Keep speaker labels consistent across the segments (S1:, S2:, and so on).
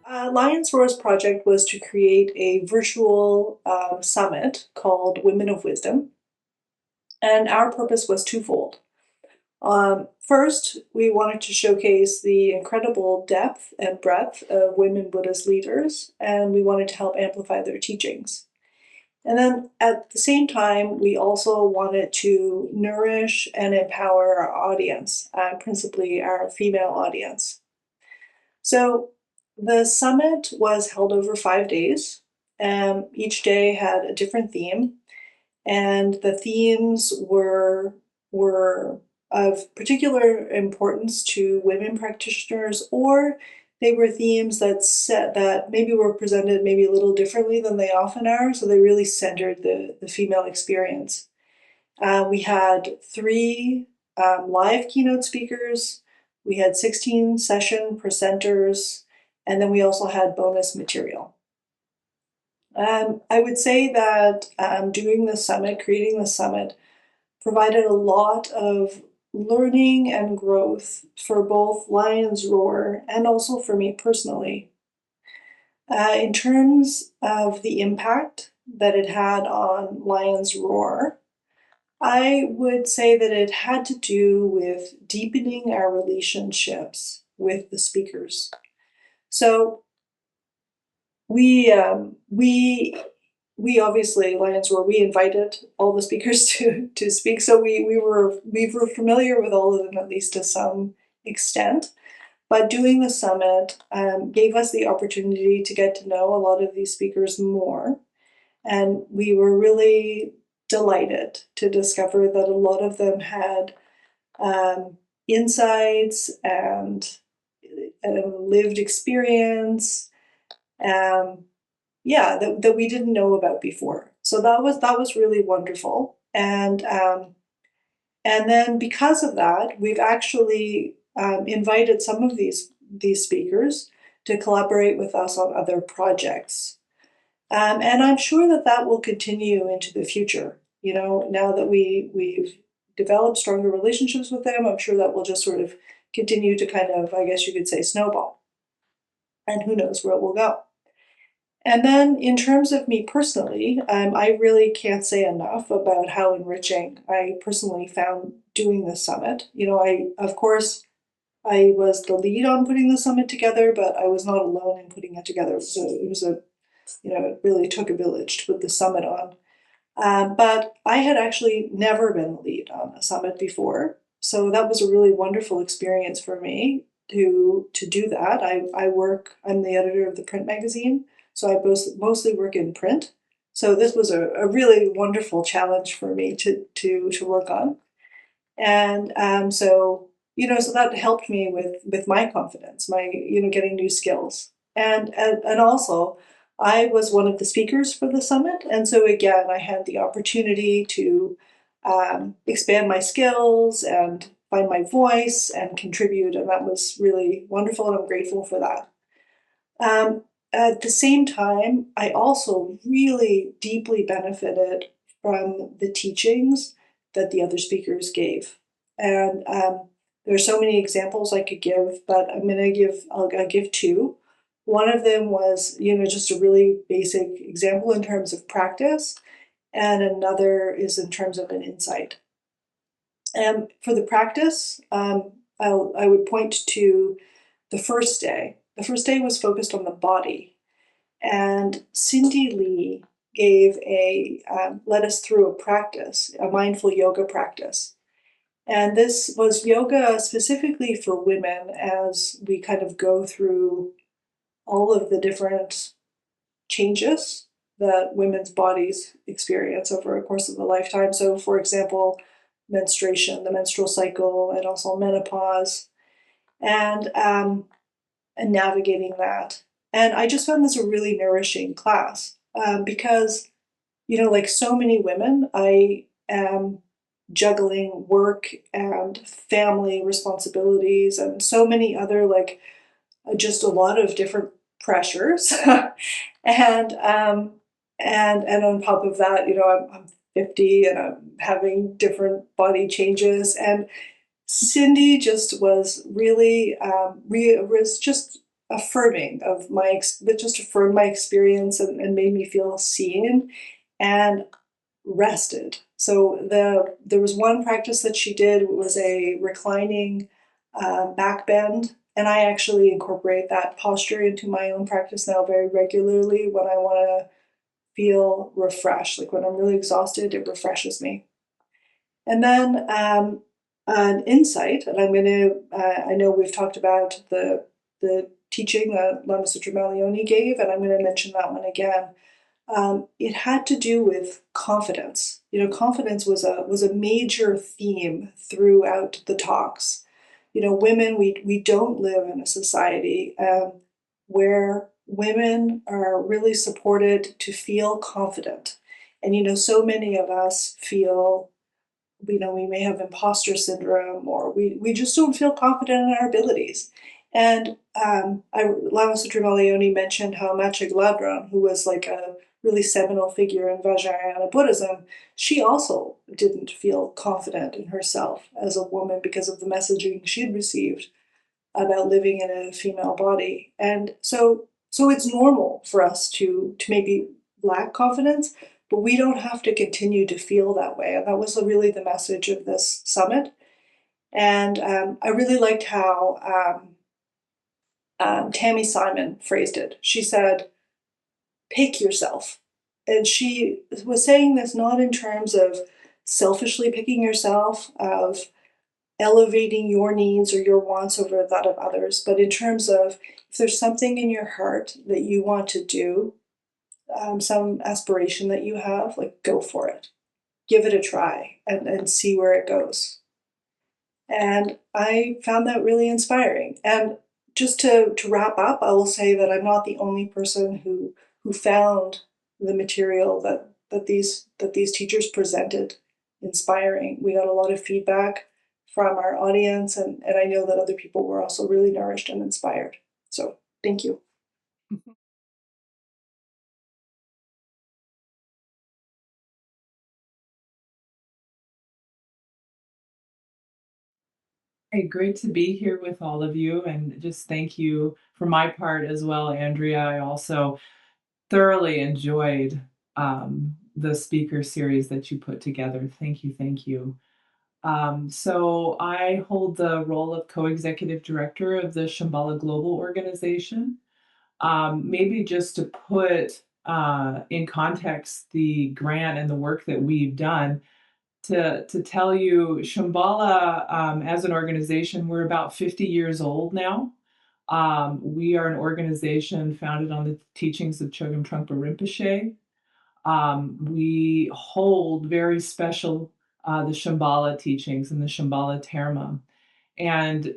S1: Lions Roar's project was to create a virtual summit called Women of Wisdom, and our purpose was twofold. First, we wanted to showcase the incredible depth and breadth of women Buddhist leaders, and we wanted to help amplify their teachings. And then at the same time, we also wanted to nourish and empower our audience, principally our female audience. So the summit was held over 5 days. Each day had a different theme, and the themes were of particular importance to women practitioners, or they were themes that maybe were presented maybe a little differently than they often are, so they really centered the female experience. We had three live keynote speakers, we had 16 session presenters, and then we also had bonus material. I would say that doing the summit, creating the summit, provided a lot of learning and growth for both Lions Roar and also for me personally. In terms of the impact that it had on Lions Roar, I would say that it had to do with deepening our relationships with the speakers. So we obviously, Lions Roar, we invited all the speakers to speak, so we were familiar with all of them, at least to some extent. But doing the summit gave us the opportunity to get to know a lot of these speakers more, and we were really delighted to discover that a lot of them had insights and lived experience. That we didn't know about before. So that was really wonderful. And then because of that, we've actually invited some of these speakers to collaborate with us on other projects. And I'm sure that will continue into the future. You know, now that we've developed stronger relationships with them, I'm sure that will just sort of continue to kind of, I guess you could say, snowball. And who knows where it will go. And then in terms of me personally, I really can't say enough about how enriching I personally found doing the summit. You know, of course, I was the lead on putting the summit together, but I was not alone in putting it together. So it really took a village to put the summit on. But I had actually never been the lead on a summit before. So that was a really wonderful experience for me to do that. I'm the editor of the print magazine. So I mostly work in print. So this was a really wonderful challenge for me to work on. And so that helped me with my confidence, my getting new skills. And also I was one of the speakers for the summit. And so again, I had the opportunity to expand my skills and find my voice and contribute. And that was really wonderful. And I'm grateful for that. At the same time, I also really deeply benefited from the teachings that the other speakers gave. And there are so many examples I could give, but I'll give two. One of them was, just a really basic example in terms of practice, and another is in terms of an insight. And for the practice, I would point to the first day. The first day was focused on the body, and Cindy Lee led us through a practice, a mindful yoga practice. And this was yoga specifically for women as we kind of go through all of the different changes that women's bodies experience over a course of a lifetime. So, for example, menstruation, the menstrual cycle, and also menopause, and navigating that. And I just found this a really nourishing class because, like so many women, I am juggling work and family responsibilities and so many other, just a lot of different pressures. and on top of that, I'm 50 and I'm having different body changes. And Cindy just was really, was just affirming of that just affirmed my experience and made me feel seen and rested. So there was one practice that she did was a reclining back bend, and I actually incorporate that posture into my own practice now very regularly when I want to feel refreshed. Like when I'm really exhausted, it refreshes me. And then an insight, and I'm going to, I know we've talked about the teaching that Lama Sutra Malioni gave, and I'm going to mention that one again. It had to do with confidence. You know, confidence was a major theme throughout the talks. You know, women, we don't live in a society where women are really supported to feel confident. And you know, so many of us feel, you know, we may have imposter syndrome, or we just don't feel confident in our abilities. And Lama Sutramalioni mentioned how Macha Gladron, who was like a really seminal figure in Vajrayana Buddhism, she also didn't feel confident in herself as a woman because of the messaging she'd received about living in a female body. And so it's normal for us to maybe lack confidence, but we don't have to continue to feel that way. And that was really the message of this summit. And I really liked how Tammy Simon phrased it. She said, pick yourself. And she was saying this not in terms of selfishly picking yourself, of elevating your needs or your wants over that of others, but in terms of if there's something in your heart that you want to do, some aspiration that you have, like go for it. Give it a try and see where it goes. And I found that really inspiring. And just to wrap up, I will say that I'm not the only person who found the material that these teachers presented inspiring. We got a lot of feedback from our audience, and I know that other people were also really nourished and inspired. So thank you.
S2: Hey, great to be here with all of you, and just thank you for my part as well, Andrea. I also thoroughly enjoyed the speaker series that you put together. Thank you, thank you. So I hold the role of co-executive director of the Shambhala Global Organization. Maybe just to put in context the grant and the work that we've done, to tell you, Shambhala, as an organization, we're about 50 years old now. We are an organization founded on the teachings of Chogyam Trungpa Rinpoche. We hold very special the Shambhala teachings and the Shambhala Terma. And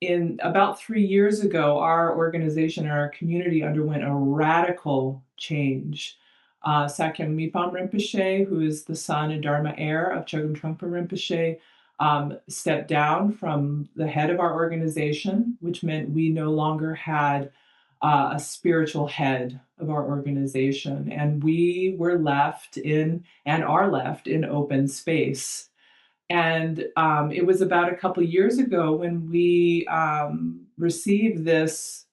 S2: in about 3 years ago, our organization and our community underwent a radical change. Sakyam Mipam Rinpoche, who is the son and Dharma heir of Chogyam Trungpa Rinpoche, stepped down from the head of our organization, which meant we no longer had a spiritual head of our organization. And we were left in, and are left in, open space. And it was about a couple years ago when we received this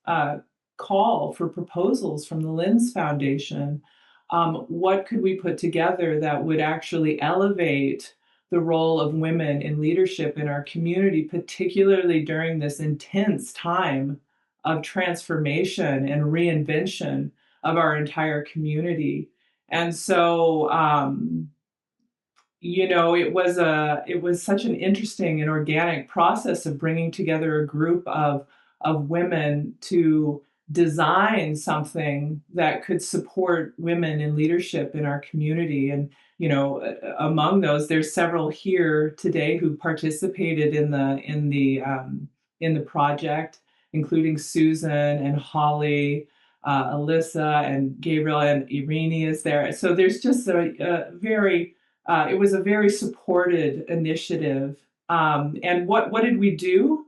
S2: call for proposals from the Lenz Foundation. What could we put together that would actually elevate the role of women in leadership in our community, particularly during this intense time of transformation and reinvention of our entire community? And so, it was such an interesting and organic process of bringing together a group of women to design something that could support women in leadership in our community. And among those, there's several here today who participated in the project, including Susan and Holly, Alyssa and Gabriel, and Irene is there. So there's just a very it was a very supported initiative. And what did we do?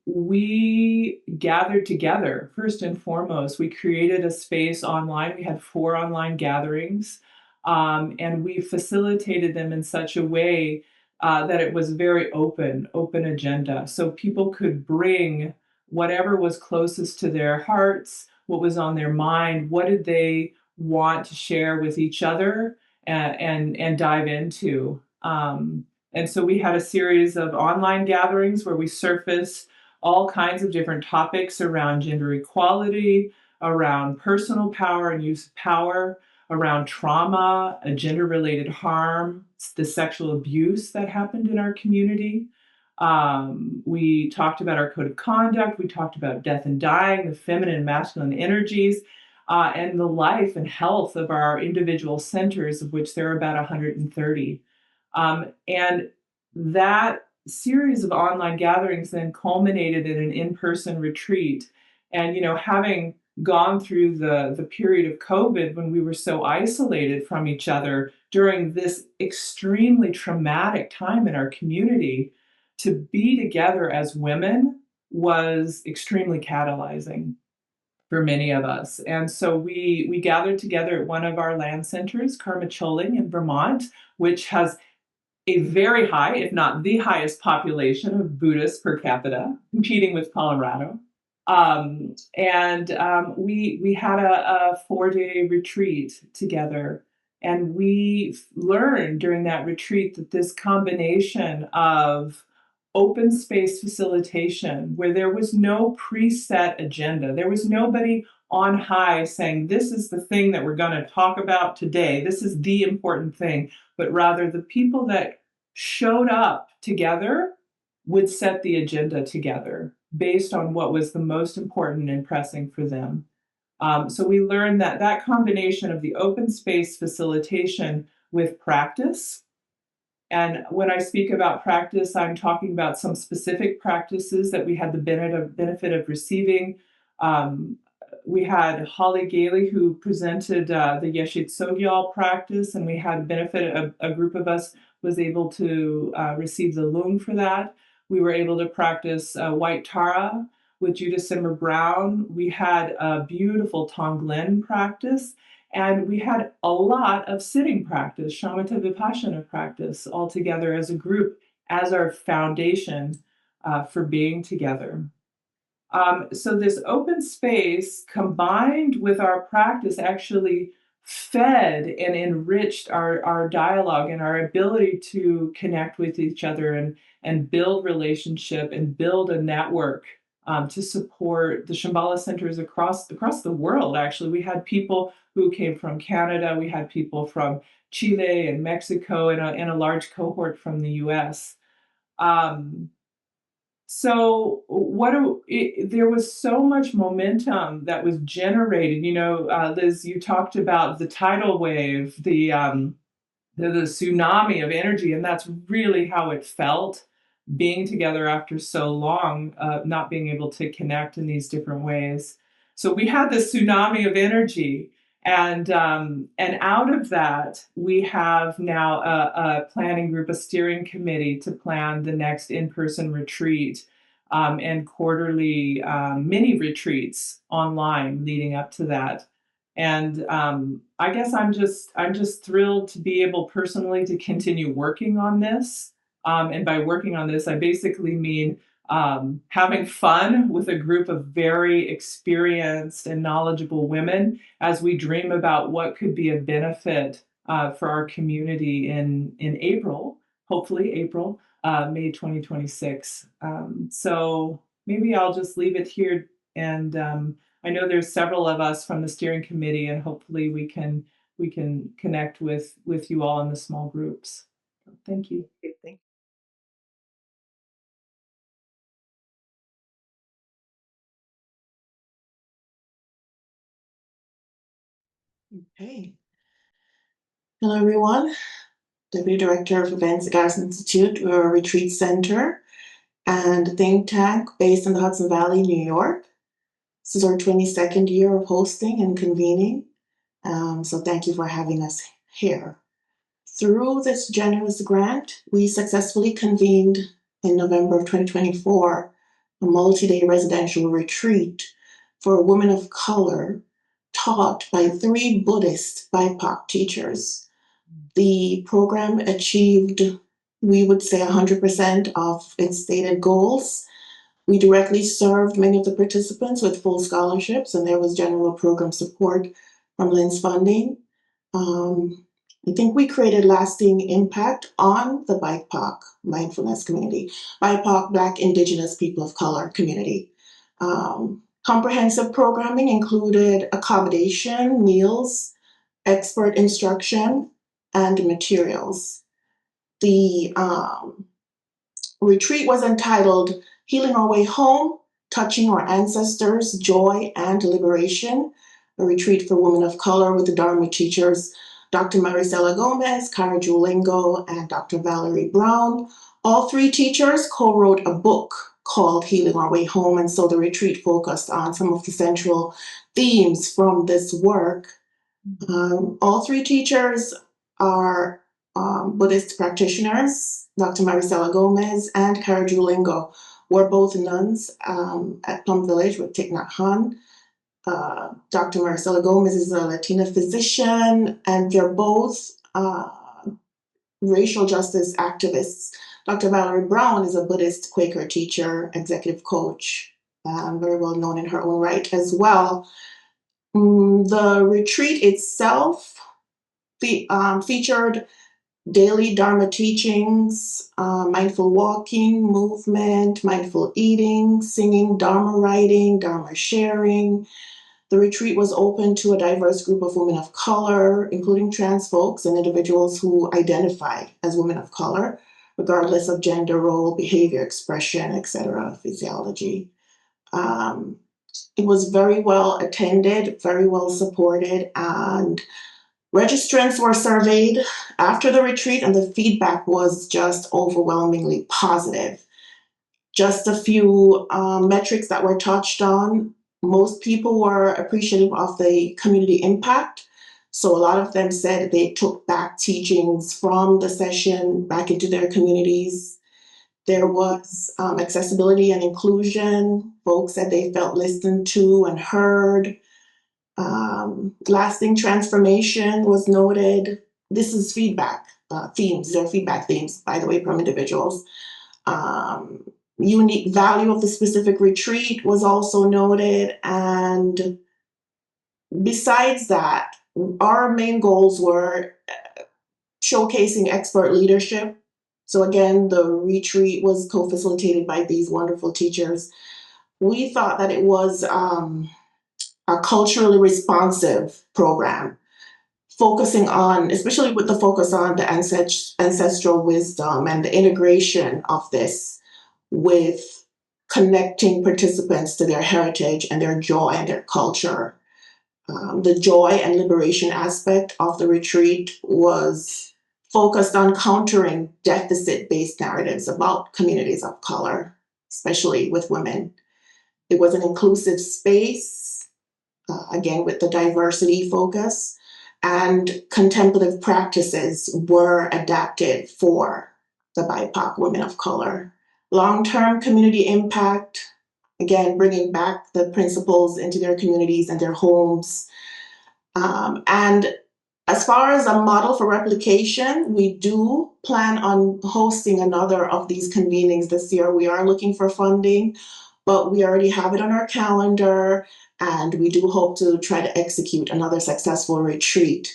S2: We gathered together. First and foremost, we created a space online. We had 4 online gatherings, and we facilitated them in such a way that it was very open agenda. So people could bring whatever was closest to their hearts, what was on their mind, what did they want to share with each other and dive into. And so we had a series of online gatherings where we surfaced all kinds of different topics around gender equality, around personal power and use of power, around trauma, gender-related harm, the sexual abuse that happened in our community. We talked about our code of conduct. We talked about death and dying, the feminine and masculine energies, and the life and health of our individual centers, of which there are about 130. And that series of online gatherings then culminated in an in-person retreat. And, having gone through the period of COVID when we were so isolated from each other during this extremely traumatic time in our community, to be together as women was extremely catalyzing for many of us. And so we gathered together at one of our land centers, Carmicholing in Vermont, which has a very high, if not the highest population of Buddhists per capita, competing with Colorado. We had a 4-day retreat together. And we learned during that retreat that this combination of open space facilitation, where there was no preset agenda, there was nobody on high saying, this is the thing that we're going to talk about today, this is the important thing, but rather the people that showed up together would set the agenda together based on what was the most important and pressing for them. So we learned that combination of the open space facilitation with practice. And when I speak about practice, I'm talking about some specific practices that we had the benefit of receiving. We had Holly Gailey, who presented the Yeshit Sogyal practice, and we had benefit, a group of us was able to receive the Lung for that. We were able to practice White Tara with Judith Simmer Brown. We had a beautiful Tonglen practice, and we had a lot of sitting practice, Shamatha Vipassana practice, all together as a group, as our foundation for being together. So this open space combined with our practice actually fed and enriched our dialogue and our ability to connect with each other and build relationship and build a network to support the Shambhala centers across the world. Actually, we had people who came from Canada, we had people from Chile and Mexico, and a large cohort from the US. So there was so much momentum that was generated. Liz, you talked about the tidal wave, the tsunami of energy, and that's really how it felt being together after so long, not being able to connect in these different ways. So we had this tsunami of energy, and out of that, we have now a planning group, a steering committee to plan the next in-person retreat and quarterly mini retreats online leading up to that. And I guess I'm just thrilled to be able personally to continue working on this. And by working on this, I basically mean having fun with a group of very experienced and knowledgeable women as we dream about what could be a benefit for our community in April, hopefully April, May 2026. So maybe I'll just leave it here. And I know there's several of us from the steering committee, and hopefully we can connect with you all in the small groups. Thank you.
S1: Thank
S3: Okay. Hello, everyone. Deputy Director of Events at Garrison Institute, we're a retreat center and a think tank based in the Hudson Valley, New York. This is our 22nd year of hosting and convening. So thank you for having us here. Through this generous grant, we successfully convened in November of 2024 a multi-day residential retreat for women of color taught by 3 Buddhist BIPOC teachers. The program achieved, we would say, 100% of its stated goals. We directly served many of the participants with full scholarships, and there was general program support from Lenz Funding. I think we created lasting impact on the BIPOC mindfulness community, BIPOC, Black, Indigenous, People of Color community. Comprehensive programming included accommodation, meals, expert instruction, and materials. The retreat was entitled Healing Our Way Home, Touching Our Ancestors, Joy and Liberation, a retreat for women of color with the Dharma teachers, Dr. Maricela Gomez, Cara Julingo, and Dr. Valerie Brown. All three teachers co-wrote a book called Healing Our Way Home, and so the retreat focused on some of the central themes from this work. All three teachers are Buddhist practitioners. Dr. Maricela Gomez and Cara Julingo were both nuns at Plum Village with Thich Nhat Hanh. Dr. Maricela Gomez is a Latina physician, and they're both racial justice activists. Dr. Valerie Brown is a Buddhist Quaker teacher, executive coach, very well known in her own right as well. The retreat itself featured daily Dharma teachings, mindful walking, movement, mindful eating, singing, Dharma writing, Dharma sharing. The retreat was open to a diverse group of women of color, including trans folks and individuals who identify as women of color, regardless of gender, role, behavior, expression, etc., physiology. It was very well attended, very well supported, and registrants were surveyed after the retreat, and the feedback was just overwhelmingly positive. Just a few metrics that were touched on. Most people were appreciative of the community impact. So a lot of them said they took back teachings from the session back into their communities. There was accessibility and inclusion. Folks said they felt listened to and heard. Lasting transformation was noted. This is feedback themes. They're feedback themes, by the way, from individuals. Unique value of the specific retreat was also noted. And besides that, our main goals were showcasing expert leadership. So again, the retreat was co-facilitated by these wonderful teachers. We thought that it was a culturally responsive program, focusing on, especially with the focus on the ancestral wisdom and the integration of this with connecting participants to their heritage and their joy and their culture. The joy and liberation aspect of the retreat was focused on countering deficit-based narratives about communities of color, especially with women. It was an inclusive space, again, with the diversity focus, and contemplative practices were adapted for the BIPOC women of color. Long-term community impact, again, bringing back the principles into their communities and their homes. And as far as a model for replication, we do plan on hosting another of these convenings this year. We are looking for funding, but we already have it on our calendar, and we do hope to try to execute another successful retreat.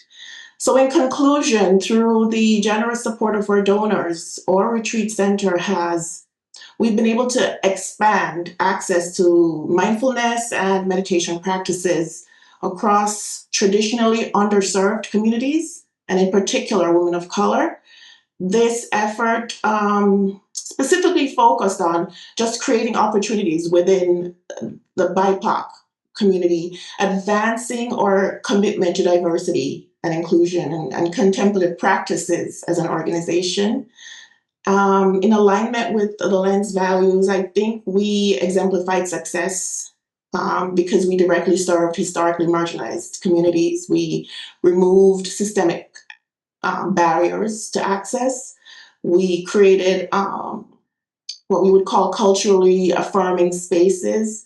S3: So in conclusion, through the generous support of our donors, our retreat center we've been able to expand access to mindfulness and meditation practices across traditionally underserved communities, and in particular, women of color. This effort specifically focused on just creating opportunities within the BIPOC community, advancing our commitment to diversity and inclusion and contemplative practices as an organization. In alignment with the Lenz values, I think we exemplified success because we directly served historically marginalized communities. We removed systemic barriers to access. We created what we would call culturally affirming spaces.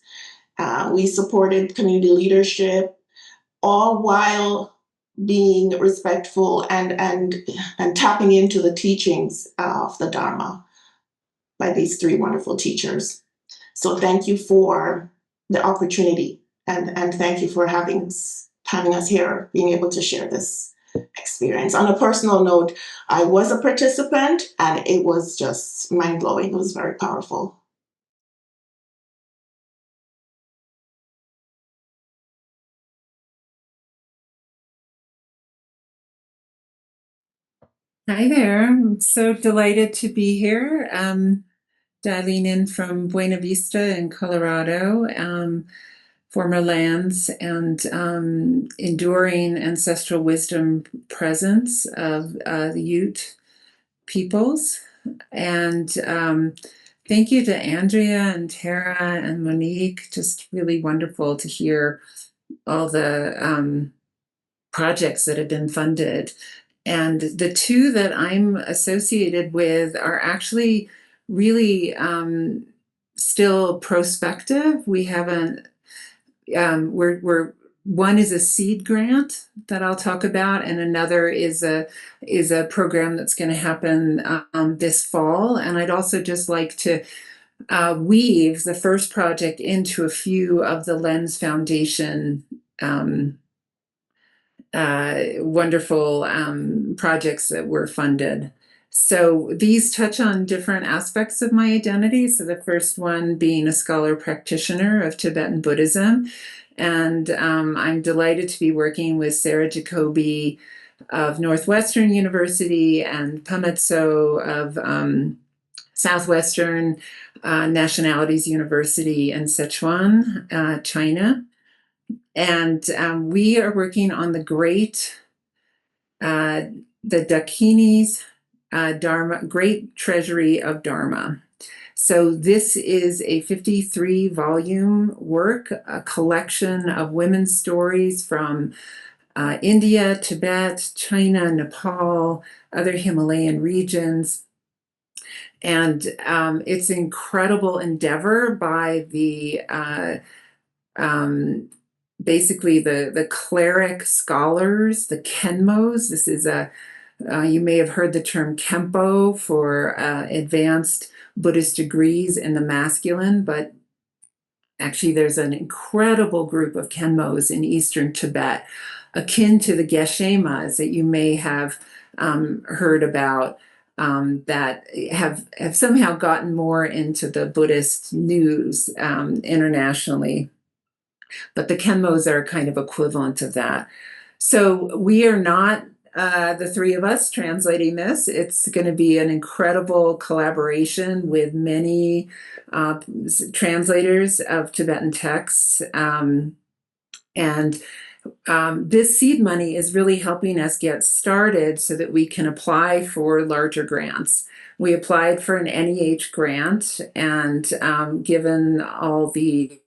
S3: We supported community leadership, all while being respectful and tapping into the teachings of the Dharma by these three wonderful teachers. So thank you for the opportunity, and thank you for having us here, being able to share this experience. On a personal note, I was a participant and it was just mind-blowing. It was very powerful.
S4: Hi there. I'm so delighted to be here. Dialing in from Buena Vista in Colorado, former lands and enduring ancestral wisdom presence of the Ute peoples. And thank you to Andrea and Tara and Monique. Just really wonderful to hear all the projects that have been funded. And the two that I'm associated with are actually really still prospective. We haven't, we're one is a seed grant that I'll talk about, and another is a program that's going to happen this fall. And I'd also just like to weave the first project into a few of the Lenz Foundation wonderful projects that were funded. So these touch on different aspects of my identity. So the first one being a scholar practitioner of Tibetan Buddhism. And I'm delighted to be working with Sarah Jacoby of Northwestern University and Pametso of Southwestern Nationalities University in Sichuan, China. And we are working on the Dakini's Dharma, Great Treasury of Dharma. So this is a 53-volume work, a collection of women's stories from India, Tibet, China, Nepal, other Himalayan regions. And it's an incredible endeavor by the basically the cleric scholars, the Kenmos. This is you may have heard the term Kempo for advanced Buddhist degrees in the masculine, but actually there's an incredible group of Kenmos in eastern Tibet, akin to the Geshe-mas that you may have heard about, that have somehow gotten more into the Buddhist news internationally. But the Kenmos are kind of equivalent of that. So we are not the three of us translating this. It's going to be an incredible collaboration with many translators of Tibetan texts. And this seed money is really helping us get started so that we can apply for larger grants. We applied for an NEH grant, and given all the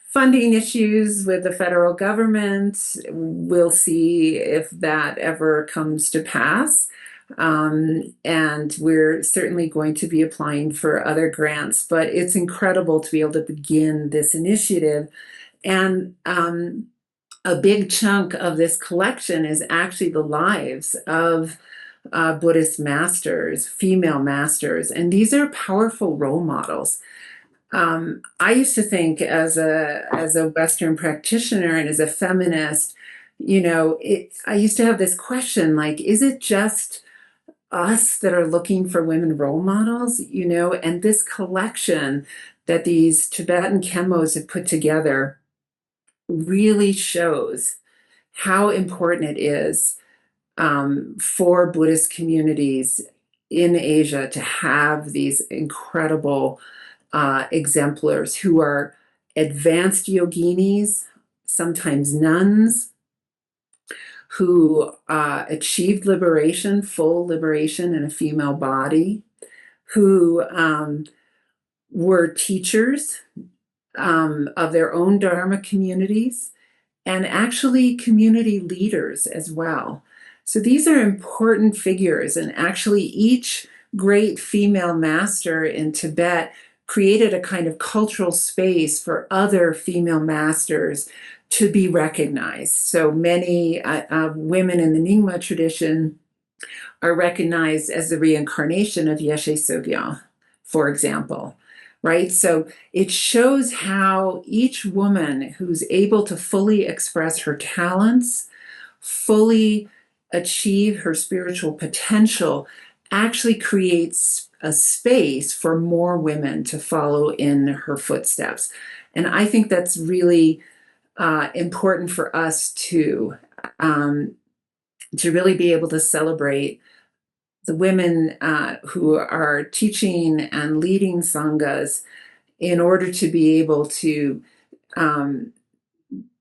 S4: funding issues with the federal government, we'll see if that ever comes to pass. And we're certainly going to be applying for other grants, but it's incredible to be able to begin this initiative. And a big chunk of this collection is actually the lives of Buddhist masters, female masters, and these are powerful role models. I used to think as a Western practitioner and as a feminist, I used to have this question, like, is it just us that are looking for women role models, and this collection that these Tibetan Kenmos have put together really shows how important it is for Buddhist communities in Asia to have these incredible exemplars who are advanced yoginis, sometimes nuns, who achieved liberation, full liberation in a female body, who were teachers of their own Dharma communities, and actually community leaders as well. So these are important figures, and actually each great female master in Tibet created a kind of cultural space for other female masters to be recognized. So many women in the Nyingma tradition are recognized as the reincarnation of Yeshe Sogyal, for example. right? So it shows how each woman who's able to fully express her talents, fully achieve her spiritual potential, actually creates a space for more women to follow in her footsteps. And I think that's really important for us to really be able to celebrate the women who are teaching and leading sanghas in order to be able to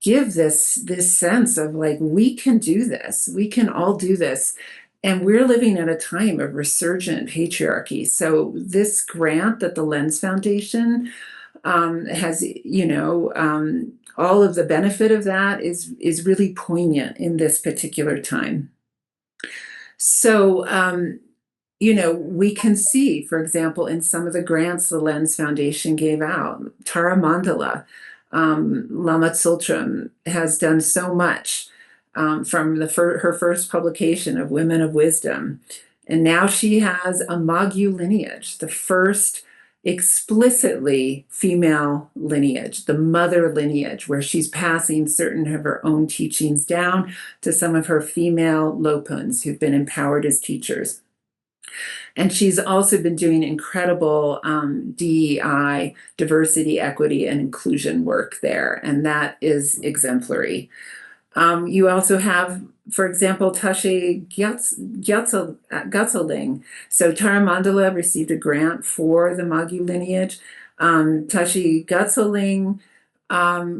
S4: give this sense of like, we can do this, we can all do this. And we're living at a time of resurgent patriarchy. So this grant that the Lenz Foundation has, all of the benefit of that is really poignant in this particular time. So, we can see, for example, in some of the grants the Lenz Foundation gave out, Tara Mandala, Lama Tsultrim has done so much from her first publication of Women of Wisdom. And now she has a Magyu lineage, the first explicitly female lineage, the mother lineage, where she's passing certain of her own teachings down to some of her female Lopuns who've been empowered as teachers. And she's also been doing incredible DEI, diversity, equity, and inclusion work there, and that is exemplary. You also have, for example, Tashi Gyatso-Ling. So Tara Mandala received a grant for the Magyu lineage. Tashi Gyatso-Ling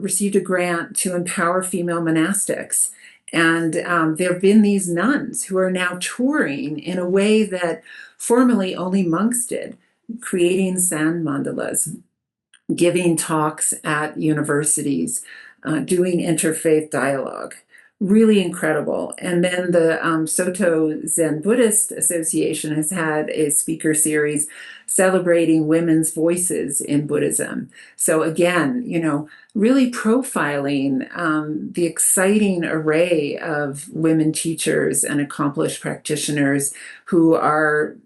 S4: received a grant to empower female monastics. And there have been these nuns who are now touring in a way that formerly only monks did, creating sand mandalas, giving talks at universities, doing interfaith dialogue. Really incredible. And then the Soto Zen Buddhist Association has had a speaker series celebrating women's voices in Buddhism. So again, really profiling the exciting array of women teachers and accomplished practitioners who are,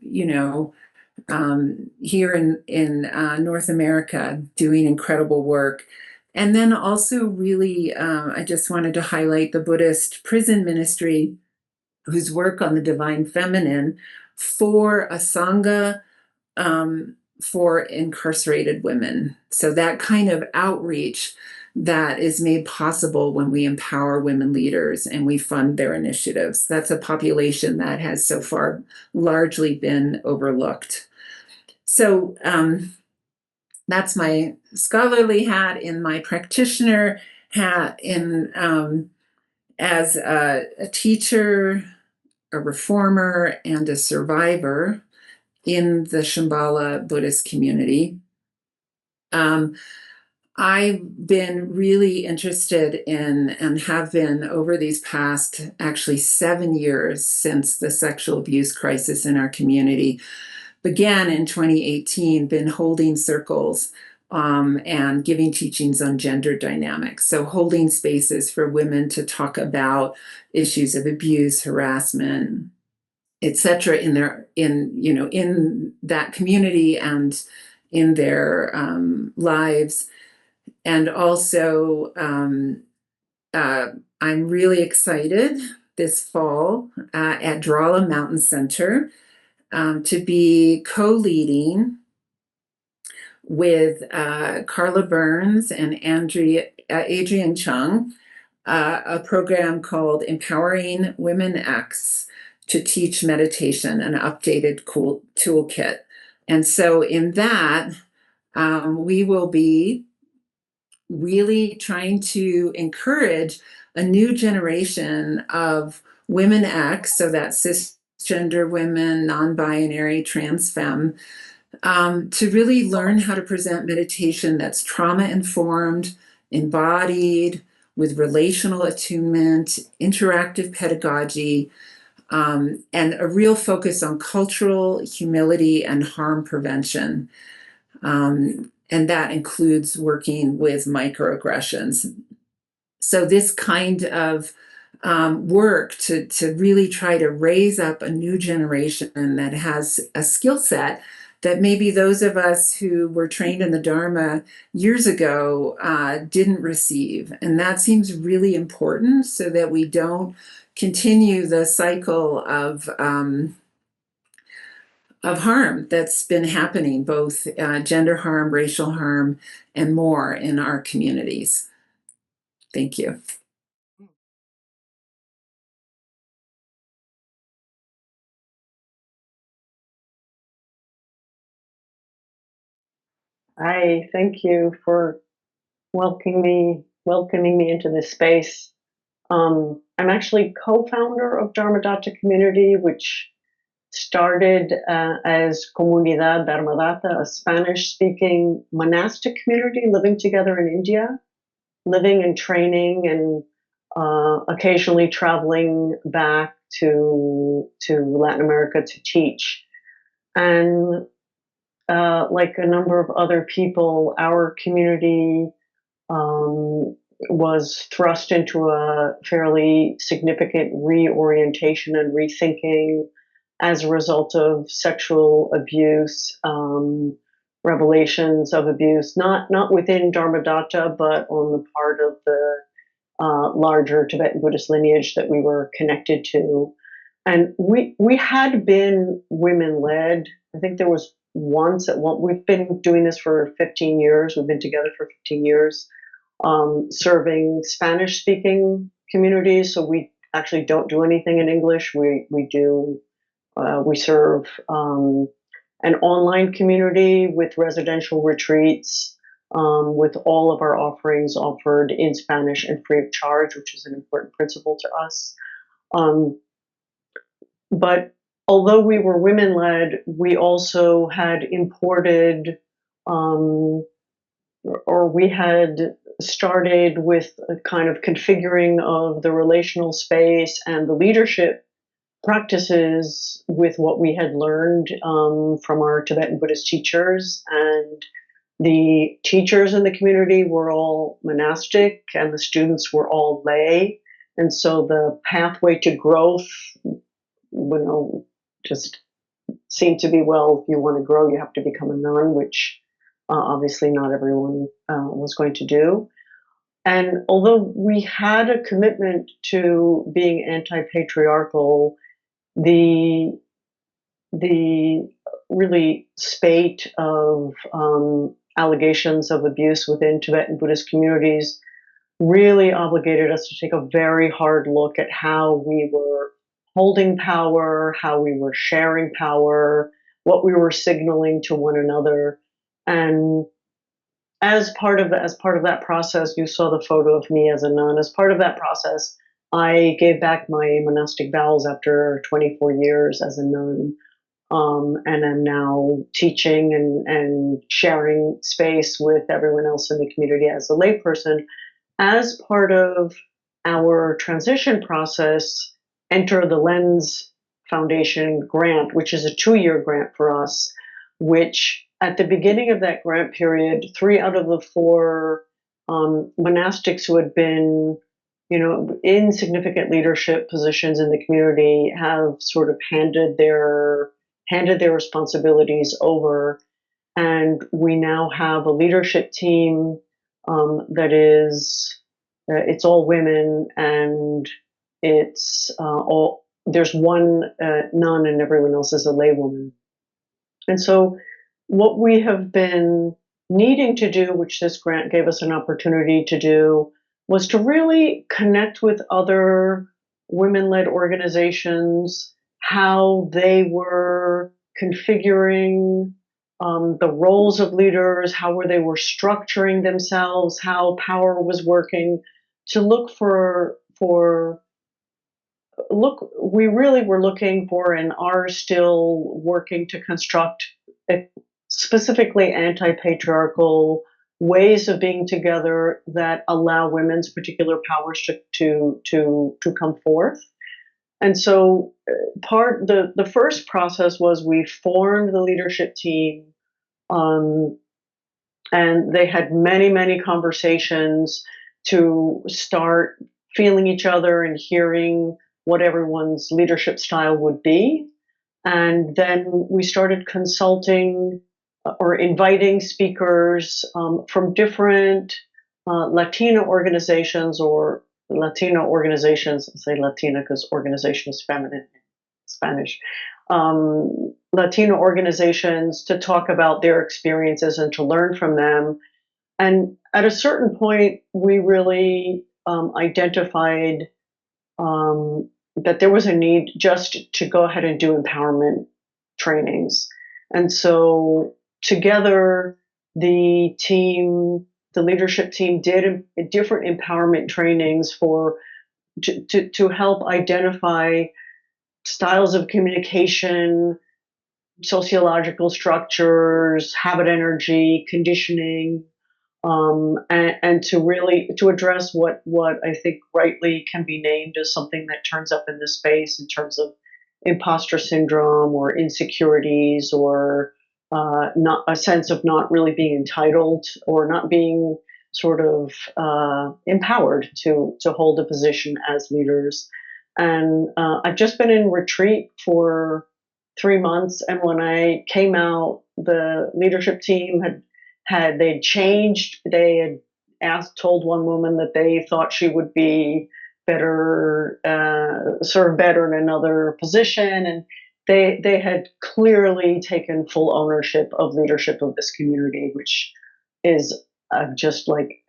S4: here in North America doing incredible work. And then also really, I just wanted to highlight the Buddhist prison ministry, whose work on the divine feminine for a Sangha for incarcerated women. So that kind of outreach that is made possible when we empower women leaders and we fund their initiatives. That's a population that has so far largely been overlooked. So that's my scholarly hat. In my practitioner hat, as a teacher, a reformer, and a survivor in the Shambhala Buddhist community. I've been really interested in, and have been over these past actually 7 years since the sexual abuse crisis in our community began in 2018, been holding circles and giving teachings on gender dynamics. So holding spaces for women to talk about issues of abuse, harassment, etc. in that community and in their lives. And also, I'm really excited this fall at Drawla Mountain Center to be co-leading with Carla Burns and Adrian Chung a program called Empowering Women X to teach meditation, an updated cool toolkit. And so in that, we will be really trying to encourage a new generation of women X, so that's cisgender women, non-binary, trans femme, to really learn how to present meditation that's trauma-informed, embodied, with relational attunement, interactive pedagogy, and a real focus on cultural humility and harm prevention. And that includes working with microaggressions. So this kind of work to really try to raise up a new generation that has a skill set that maybe those of us who were trained in the Dharma years ago didn't receive. And that seems really important so that we don't continue the cycle of harm that's been happening, both gender harm, racial harm, and more in our communities. Thank you.
S5: I thank you for welcoming me into this space. I'm actually co-founder of Dharmadatta Community, which started as Comunidad Dharmadatta, a Spanish-speaking monastic community living together in India, living and training and occasionally traveling back to Latin America to teach. And like a number of other people, our community was thrust into a fairly significant reorientation and rethinking as a result of sexual abuse, revelations of abuse, not within Dharmadatta, but on the part of the larger Tibetan Buddhist lineage that we were connected to. And we had been women led. I think there was once at one. We've been doing this for 15 years. We've been together for 15 years, serving Spanish speaking communities. So we actually don't do anything in English. We serve an online community with residential retreats, with all of our offerings offered in Spanish and free of charge, which is an important principle to us. But although we were women-led, we also had imported, or we had started with a kind of configuring of the relational space and the leadership practices with what we had learned from our Tibetan Buddhist teachers. And the teachers in the community were all monastic and the students were all lay. And so the pathway to growth, just seemed to be, well, if you want to grow, you have to become a nun, which obviously not everyone was going to do. And although we had a commitment to being anti-patriarchal, the really spate of allegations of abuse within Tibetan Buddhist communities really obligated us to take a very hard look at how we were holding power, how we were sharing power, what we were signaling to one another. And as part of that process, you saw the photo of me as a nun. As part of that process, I gave back my monastic vows after 24 years as a nun, and I'm now teaching and sharing space with everyone else in the community as a layperson. As part of our transition process, enter the Lenz Foundation grant, which is a 2-year grant for us, which at the beginning of that grant period, 3 out of the 4 monastics who had been, in significant leadership positions in the community have sort of handed their responsibilities over. And we now have a leadership team that is, it's all women, and it's there's one nun and everyone else is a laywoman. And so what we have been needing to do, which this grant gave us an opportunity to do, was to really connect with other women-led organizations, how they were configuring the roles of leaders, how they were structuring themselves, how power was working, to look we really were looking for and are still working to construct specifically anti-patriarchal ways of being together that allow women's particular powers to come forth. And so the first process was we formed the leadership team, and they had many conversations to start feeling each other and hearing what everyone's leadership style would be. And then we started consulting or inviting speakers from different Latina organizations or Latino organizations. I say Latina because organization is feminine in Spanish. Latino organizations to talk about their experiences and to learn from them. And at a certain point, we really identified that there was a need just to go ahead and do empowerment trainings. And so together, the team, the leadership team did different empowerment trainings to help identify styles of communication, sociological structures, habit energy, conditioning, and to really to address what I think rightly can be named as something that turns up in this space in terms of imposter syndrome or insecurities or not a sense of not really being entitled or not being sort of empowered to hold a position as leaders. And I've just been in retreat for 3 months, and when I came out, the leadership team they'd changed. They had told one woman that they thought she would be better, serve better in another position, and they had clearly taken full ownership of leadership of this community, which is just like,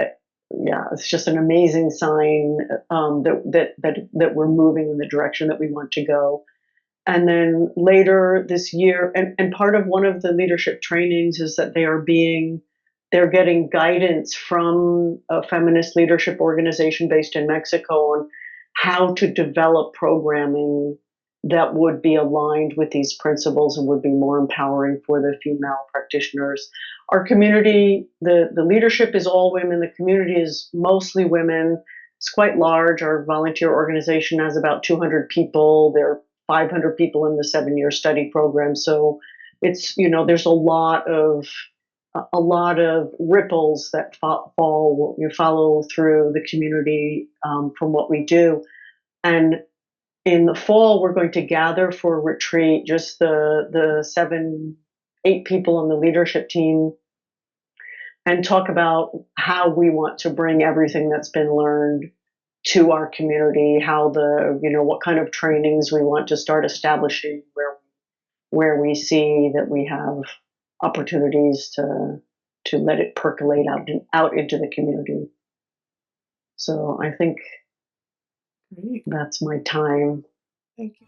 S5: yeah, it's just an amazing sign that we're moving in the direction that we want to go. And then later this year, and part of one of the leadership trainings is that they're getting guidance from a feminist leadership organization based in Mexico on how to develop programming that would be aligned with these principles and would be more empowering for the female practitioners. Our community, the leadership is all women. The community is mostly women. It's quite large. Our volunteer organization has about 200 people. There are 500 people in the 7-year study program. So it's, there's a lot of ripples that follow through the community from what we do. And in the fall, we're going to gather for a retreat, just the 7-8 people on the leadership team, and talk about how we want to bring everything that's been learned to our community, what kind of trainings we want to start establishing where we see that we have opportunities to let it percolate out into the community. So I think
S2: Great.
S5: that's my time.
S1: Thank you.